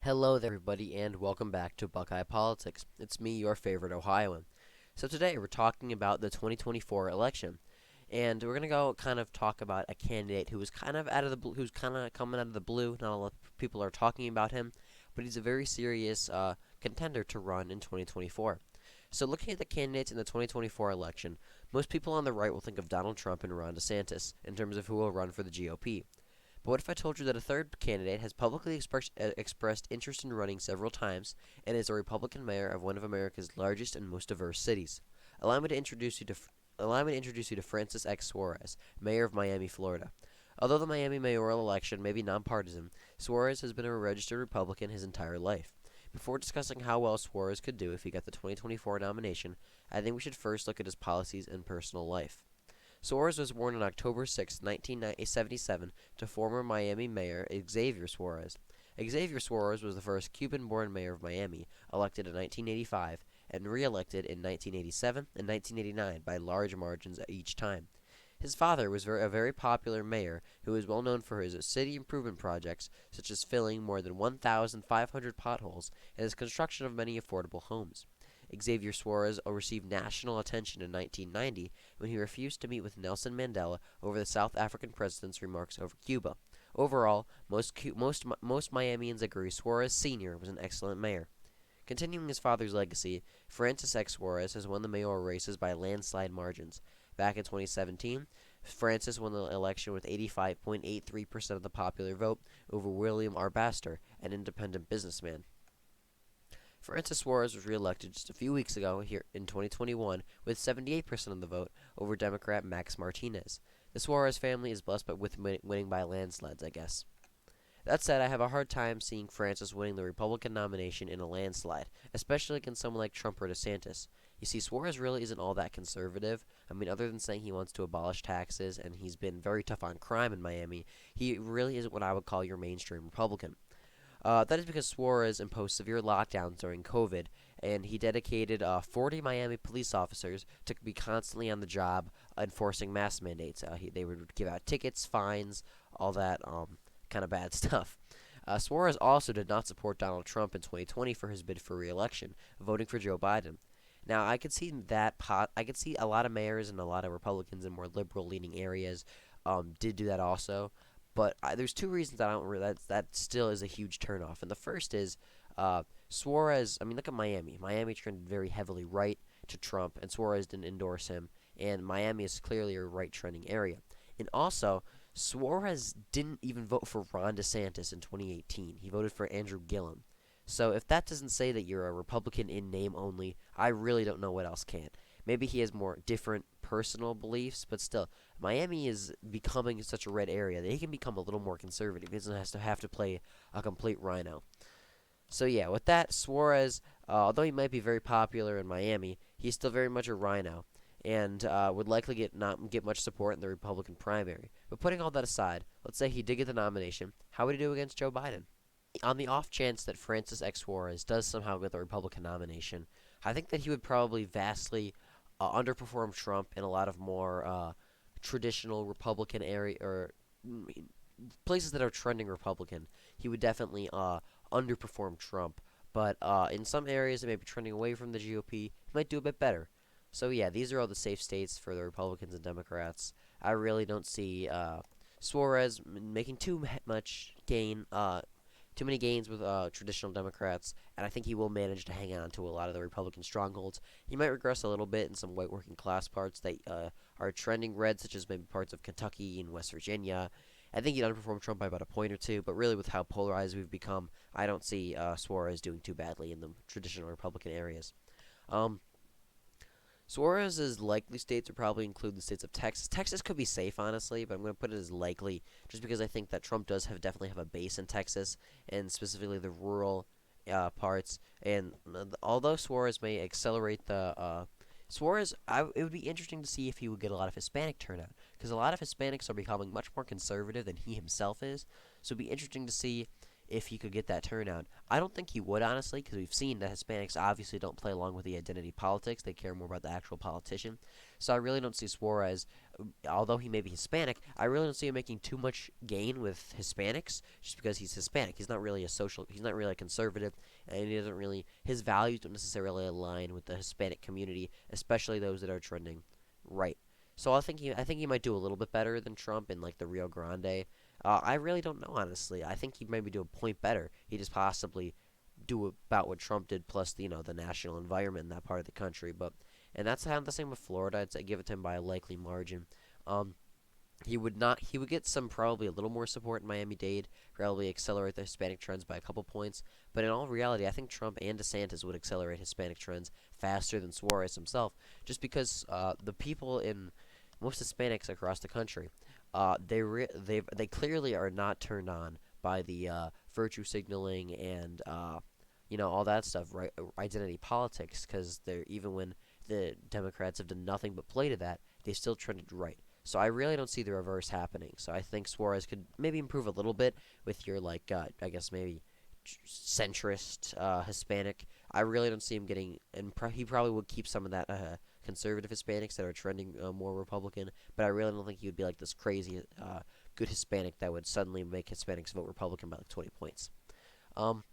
Hello there, everybody, and welcome back to Buckeye Politics. It's me, your favorite Ohioan. So today we're talking about the 2024 election, and we're gonna go kind of talk about a candidate who was kind of out of the blue, who's kind of coming out of the blue. Not a lot of people are talking about him, but he's a very serious contender to run in 2024. So looking at the candidates in the 2024 election, most people on the right will think of Donald Trump and Ron DeSantis in terms of who will run for the GOP. But what if I told you that a third candidate has publicly expressed interest in running several times and is a Republican mayor of one of America's largest and most diverse cities? Allow me to introduce you to Francis X. Suarez, mayor of Miami, Florida. Although the Miami mayoral election may be nonpartisan, Suarez has been a registered Republican his entire life. Before discussing how well Suarez could do if he got the 2024 nomination, I think we should first look at his policies and personal life. Suarez was born on October 6, 1977, to former Miami Mayor Xavier Suarez. Xavier Suarez was the first Cuban-born mayor of Miami, elected in 1985, and re-elected in 1987 and 1989 by large margins each time. His father was a very popular mayor who is well known for his city improvement projects, such as filling more than 1,500 potholes and his construction of many affordable homes. Xavier Suarez received national attention in 1990 when he refused to meet with Nelson Mandela over the South African president's remarks over Cuba. Overall, most Miamians agree Suarez Sr. was an excellent mayor. Continuing his father's legacy, Francis X. Suarez has won the mayoral races by landslide margins. Back in 2017, Francis won the election with 85.83% of the popular vote over William R. Baxter, an independent businessman. Francis Suarez was re-elected just a few weeks ago here in 2021 with 78% of the vote over Democrat Max Martinez. The Suarez family is blessed with winning by landslides, I guess. That said, I have a hard time seeing Francis winning the Republican nomination in a landslide, especially against someone like Trump or DeSantis. You see, Suarez really isn't all that conservative. I mean, other than saying he wants to abolish taxes and he's been very tough on crime in Miami, he really isn't what I would call your mainstream Republican. That is because Suarez imposed severe lockdowns during COVID, and he dedicated 40 Miami police officers to be constantly on the job enforcing mask mandates. They would give out tickets, fines, all that kind of bad stuff. Suarez also did not support Donald Trump in 2020 for his bid for re-election, voting for Joe Biden. Now, I could see I could see a lot of mayors and a lot of Republicans in more liberal-leaning areas did do that also. But there's two reasons I don't that still is a huge turnoff. And the first is Suarez. I mean, look at Miami. Miami trended very heavily right to Trump, and Suarez didn't endorse him. And Miami is clearly a right trending area. And also, Suarez didn't even vote for Ron DeSantis in 2018. He voted for Andrew Gillum. So if that doesn't say that you're a Republican in name only, I really don't know what else can. Maybe he has more different personal beliefs, but still, Miami is becoming such a red area that he can become a little more conservative. He doesn't have to play a complete rhino. So yeah, with that, Suarez, although he might be very popular in Miami, he's still very much a rhino, and would likely not get much support in the Republican primary. But putting all that aside, let's say he did get the nomination. How would he do against Joe Biden? On the off chance that Francis X. Suarez does somehow get the Republican nomination, I think that he would probably vastly underperform Trump in a lot of more traditional Republican area or places that are trending Republican. He would definitely underperform Trump, but in some areas that may be trending away from the GOP, he might do a bit better. So yeah, these are all the safe states for the Republicans and Democrats. I really don't see Suarez making too many gains with traditional Democrats, and I think he will manage to hang on to a lot of the Republican strongholds. He might regress a little bit in some white working class parts that are trending red, such as maybe parts of Kentucky and West Virginia. I think he'd underperform Trump by about a point or two, but really with how polarized we've become, I don't see Suarez doing too badly in the traditional Republican areas. Um, Suarez's likely states would probably include the states of Texas. Texas could be safe, honestly, but I'm going to put it as likely just because I think that Trump does definitely have a base in Texas, and specifically the rural parts. And although Suarez may accelerate it would be interesting to see if he would get a lot of Hispanic turnout, because a lot of Hispanics are becoming much more conservative than he himself is. So it'd be interesting to see if he could get that turnout. I don't think he would, honestly, because we've seen that Hispanics obviously don't play along with the identity politics. They care more about the actual politician. So I really don't see Suarez, although he may be Hispanic, I really don't see him making too much gain with Hispanics just because he's Hispanic. He's not really a conservative, and he doesn't really, his values don't necessarily align with the Hispanic community, especially those that are trending right. So I think he might do a little bit better than Trump in like the Rio Grande. I really don't know, honestly. I think he'd maybe do a point better. He just possibly do about what Trump did, plus the national environment in that part of the country. But and that's kind of the same with Florida. I'd say give it to him by a likely margin. Um, he would not. He would get some probably a little more support in Miami-Dade. Probably accelerate the Hispanic trends by a couple points. But in all reality, I think Trump and DeSantis would accelerate Hispanic trends faster than Suarez himself, just because the people in most Hispanics across the country, they clearly are not turned on by the virtue signaling and all that stuff, right? Identity politics, because they're even when the Democrats have done nothing but play to that, they still trended right. So I really don't see the reverse happening. So I think Suarez could maybe improve a little bit with your I guess maybe centrist Hispanic. I really don't see him getting, and he probably would keep some of that conservative Hispanics that are trending more Republican. But I really don't think he would be like this crazy good Hispanic that would suddenly make Hispanics vote Republican by like 20 points. Um,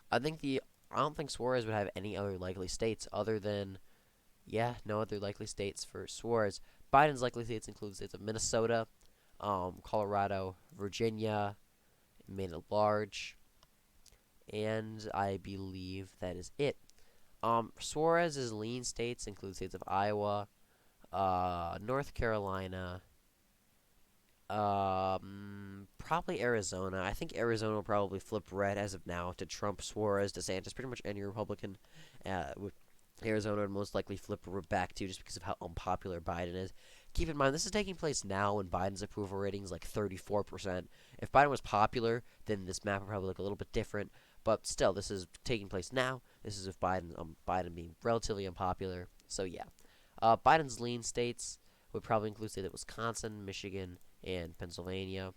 I think the I don't think Suarez would have any other likely states other than no other likely states for Suarez. Biden's likely states include states of Minnesota, Colorado, Virginia, Maine at large, and I believe that is it. Suarez's lean states include states of Iowa, North Carolina, probably Arizona. I think Arizona will probably flip red as of now to Trump, Suarez, DeSantis, pretty much any Republican. With Arizona would most likely flip back to just because of how unpopular Biden is. Keep in mind, this is taking place now when Biden's approval rating is like 34%. If Biden was popular, then this map would probably look a little bit different. But still, this is taking place now. This is if Biden being relatively unpopular. So yeah, Biden's lean states would probably include states like Wisconsin, Michigan, and Pennsylvania.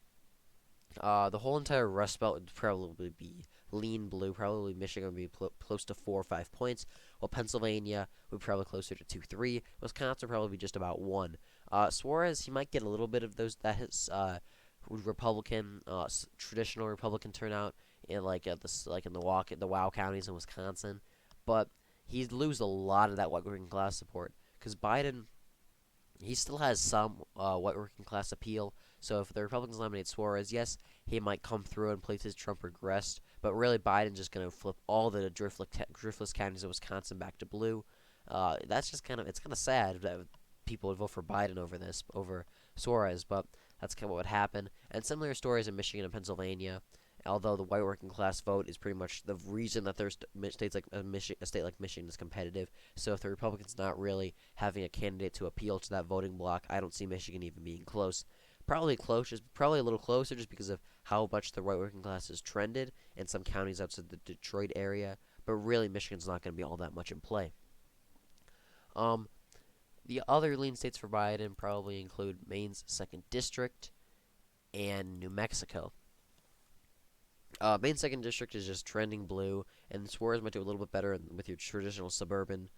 The whole entire Rust Belt would probably be lean blue. Probably Michigan would be close to 4 or 5 points, while Pennsylvania would be probably closer to 2, 3. Wisconsin would probably be just about 1. Suarez, he might get a little bit of those that his Republican, traditional Republican turnout in in the Wow counties in Wisconsin, but he'd lose a lot of that white working class support because Biden he still has some white working class appeal. So if the Republicans nominate Suarez, yes, he might come through in places Trump regressed. But really, Biden's just going to flip all the driftless counties of Wisconsin back to blue. That's just it's kind of sad that people would vote for Biden over Suarez. But that's kind of what would happen. And similar stories in Michigan and Pennsylvania. Although the white working class vote is pretty much the reason that there's states like a state like Michigan is competitive. So if the Republicans not really having a candidate to appeal to that voting bloc, I don't see Michigan even being close. Probably a little closer, just because of how much the white working class has trended in some counties outside the Detroit area. But really, Michigan's not going to be all that much in play. Um, the other lean states for Biden probably include Maine's second district and New Mexico. Main second district is just trending blue, and Suarez might do a little bit better with your traditional suburbanites,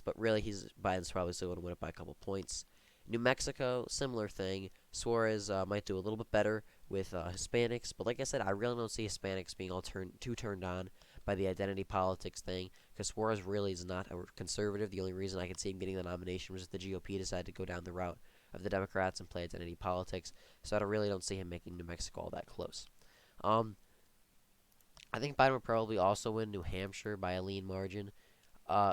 but really Biden's probably still going to win it by a couple points. New Mexico, similar thing. Suarez might do a little bit better with Hispanics, but like I said, I really don't see Hispanics being too turned on by the identity politics thing, because Suarez really is not a conservative. The only reason I could see him getting the nomination was if the GOP decided to go down the route of the Democrats and play identity politics, so I really don't see him making New Mexico all that close. I think Biden would probably also win New Hampshire by a lean margin.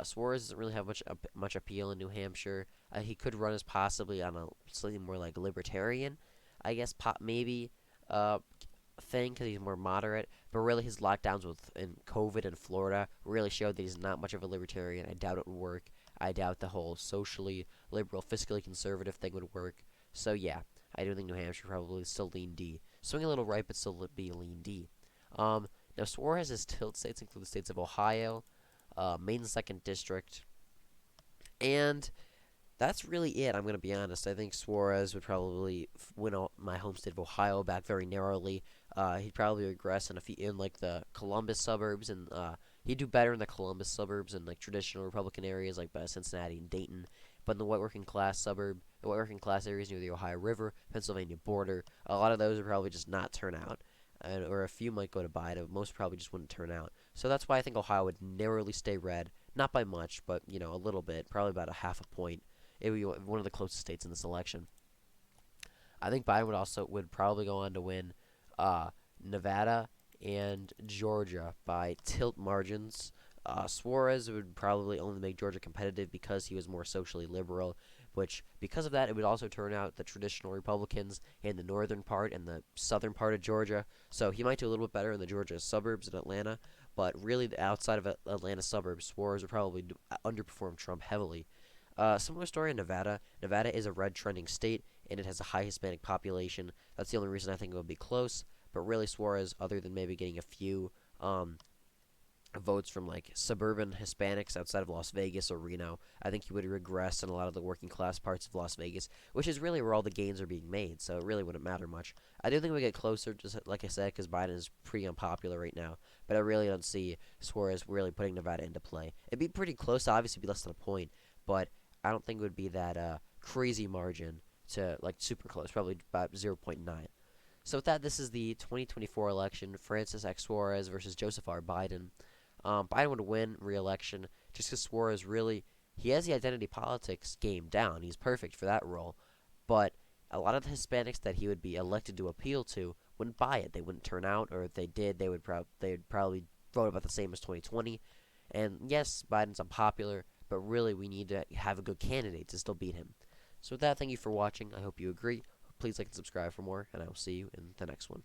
Suarez doesn't really have much appeal in New Hampshire. He could run as possibly on a slightly more like libertarian, I guess, maybe thing, because he's more moderate. But really, his lockdowns in COVID and Florida really showed that he's not much of a libertarian. I doubt it would work. I doubt the whole socially liberal, fiscally conservative thing would work. So yeah, I do think New Hampshire probably still lean D. Swing a little right, but still be lean D. Now Suarez's tilt states include the states of Ohio, Maine's second district, and that's really it. I'm going to be honest. I think Suarez would probably win my home state of Ohio back very narrowly. He'd probably regress in like the Columbus suburbs, and he'd do better in the Columbus suburbs and like traditional Republican areas like Cincinnati and Dayton. But in the white working class areas near the Ohio River, Pennsylvania border, a lot of those would probably just not turn out, or a few might go to Biden. But most probably just wouldn't turn out. So that's why I think Ohio would narrowly stay red, not by much, but a little bit, probably about a half a point. It would be one of the closest states in this election. I think Biden would probably go on to win uh, Nevada and Georgia by tilt margins. Suarez would probably only make Georgia competitive because he was more socially liberal, which because of that it would also turn out the traditional Republicans in the northern part and the southern part of Georgia. So he might do a little bit better in the Georgia suburbs in Atlanta, but really the outside of Atlanta suburbs, Suarez would probably underperform Trump heavily. Similar story in Nevada. Nevada is a red trending state, and it has a high Hispanic population. That's the only reason I think it would be close. But really, Suarez, other than maybe getting a few votes from like suburban Hispanics outside of Las Vegas or Reno, I think he would regress in a lot of the working class parts of Las Vegas, which is really where all the gains are being made. So it really wouldn't matter much. I do think we get closer, just like I said, because Biden is pretty unpopular right now. But I really don't see Suarez really putting Nevada into play. It'd be pretty close, obviously, it'd be less than a point, but I don't think it would be that crazy margin to like super close, probably about 0.9. So with that, this is the 2024 election: Francis X. Suarez versus Joseph R. Biden. Biden would win re-election just because Suarez really he has the identity politics game down. He's perfect for that role, but a lot of the Hispanics that he would be elected to appeal to wouldn't buy it. They wouldn't turn out, or if they did, they'd probably vote about the same as 2020. And yes, Biden's unpopular, but really we need to have a good candidate to still beat him. So with that, thank you for watching. I hope you agree. Please like and subscribe for more, and I will see you in the next one.